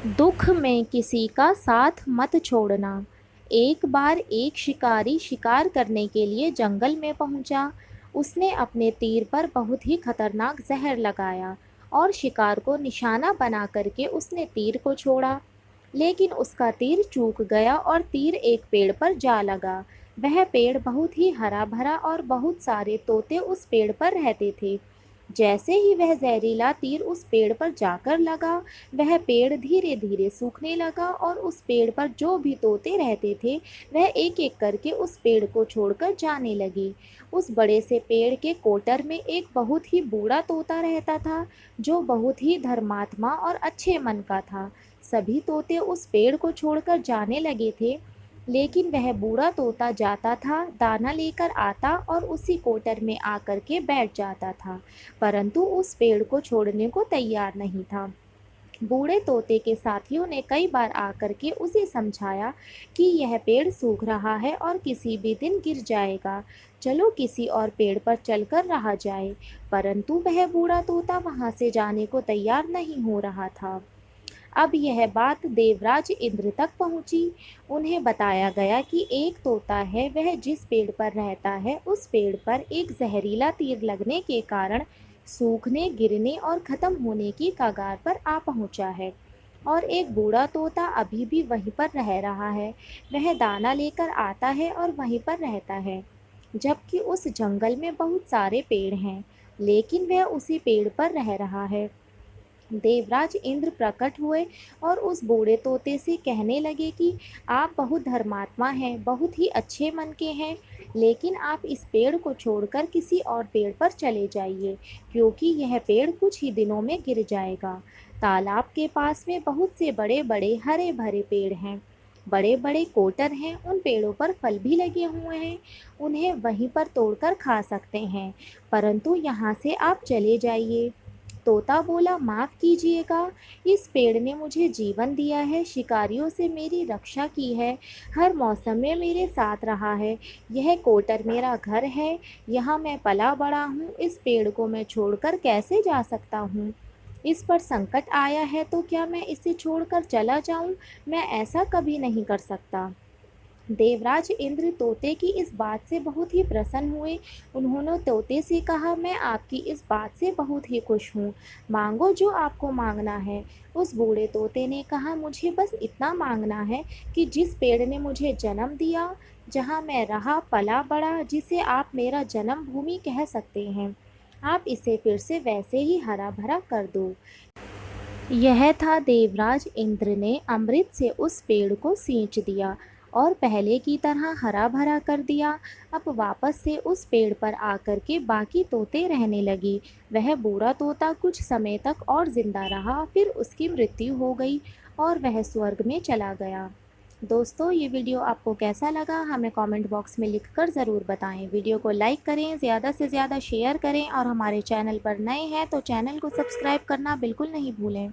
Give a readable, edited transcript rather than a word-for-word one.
दुख में किसी का साथ मत छोड़ना। एक बार एक शिकारी शिकार करने के लिए जंगल में पहुंचा। उसने अपने तीर पर बहुत ही खतरनाक जहर लगाया और शिकार को निशाना बना करके उसने तीर को छोड़ा। लेकिन उसका तीर चूक गया और तीर एक पेड़ पर जा लगा। वह पेड़ बहुत ही हरा भरा और बहुत सारे तोते उस पेड़ पर रहते थे। जैसे ही वह जहरीला तीर उस पेड़ पर जाकर लगा, वह पेड़ धीरे धीरे सूखने लगा और उस पेड़ पर जो भी तोते रहते थे वह एक एक करके उस पेड़ को छोड़कर जाने लगे। उस बड़े से पेड़ के कोटर में एक बहुत ही बूढ़ा तोता रहता था, जो बहुत ही धर्मात्मा और अच्छे मन का था। सभी तोते उस पेड़ को छोड़कर जाने लगे थे, लेकिन वह बूढ़ा तोता जाता था, दाना लेकर आता और उसी कोटर में आकर के बैठ जाता था, परंतु उस पेड़ को छोड़ने को तैयार नहीं था। बूढ़े तोते के साथियों ने कई बार आकर के उसे समझाया कि यह पेड़ सूख रहा है और किसी भी दिन गिर जाएगा, चलो किसी और पेड़ पर चलकर रहा जाए, परंतु वह बूढ़ा तोता वहां से जाने को तैयार नहीं हो रहा था। अब यह बात देवराज इंद्र तक पहुंची। उन्हें बताया गया कि एक तोता है, वह जिस पेड़ पर रहता है उस पेड़ पर एक जहरीला तीर लगने के कारण सूखने, गिरने और खत्म होने की कगार पर आ पहुंचा है। और एक बूढ़ा तोता अभी भी वहीं पर रह रहा है। वह दाना लेकर आता है और वहीं पर रहता है, जबकि उस जंगल में बहुत सारे पेड़ हैं, लेकिन वह उसी पेड़ पर रह रहा है। देवराज इंद्र प्रकट हुए और उस बूढ़े तोते से कहने लगे कि आप बहुत धर्मात्मा हैं, बहुत ही अच्छे मन के हैं, लेकिन आप इस पेड़ को छोड़कर किसी और पेड़ पर चले जाइए, क्योंकि यह पेड़ कुछ ही दिनों में गिर जाएगा। तालाब के पास में बहुत से बड़े बड़े हरे भरे पेड़ हैं, बड़े बड़े कोटर हैं, उन पेड़ों पर फल भी लगे हुए हैं, उन्हें वहीं पर तोड़कर खा सकते हैं, परंतु यहाँ से आप चले जाइए। तोता बोला, माफ़ कीजिएगा, इस पेड़ ने मुझे जीवन दिया है, शिकारियों से मेरी रक्षा की है, हर मौसम में मेरे साथ रहा है, यह कोटर मेरा घर है, यहाँ मैं पला बड़ा हूँ, इस पेड़ को मैं छोड़कर कैसे जा सकता हूँ? इस पर संकट आया है तो क्या मैं इसे छोड़कर चला जाऊँ? मैं ऐसा कभी नहीं कर सकता। देवराज इंद्र तोते की इस बात से बहुत ही प्रसन्न हुए। उन्होंने तोते से कहा, मैं आपकी इस बात से बहुत ही खुश हूँ, मांगो जो आपको मांगना है। उस बूढ़े तोते ने कहा, मुझे बस इतना मांगना है कि जिस पेड़ ने मुझे जन्म दिया, जहाँ मैं रहा पला बड़ा, जिसे आप मेरा जन्म भूमि कह सकते हैं, आप इसे फिर से वैसे ही हरा भरा कर दो। यह था, देवराज इंद्र ने अमृत से उस पेड़ को सींच दिया और पहले की तरह हरा भरा कर दिया। अब वापस से उस पेड़ पर आकर के बाकी तोते रहने लगी। वह बूढ़ा तोता कुछ समय तक और जिंदा रहा, फिर उसकी मृत्यु हो गई और वह स्वर्ग में चला गया। दोस्तों, ये वीडियो आपको कैसा लगा हमें कमेंट बॉक्स में लिखकर ज़रूर बताएं। वीडियो को लाइक करें, ज़्यादा से ज़्यादा शेयर करें और हमारे चैनल पर नए हैं तो चैनल को सब्सक्राइब करना बिल्कुल नहीं भूलें।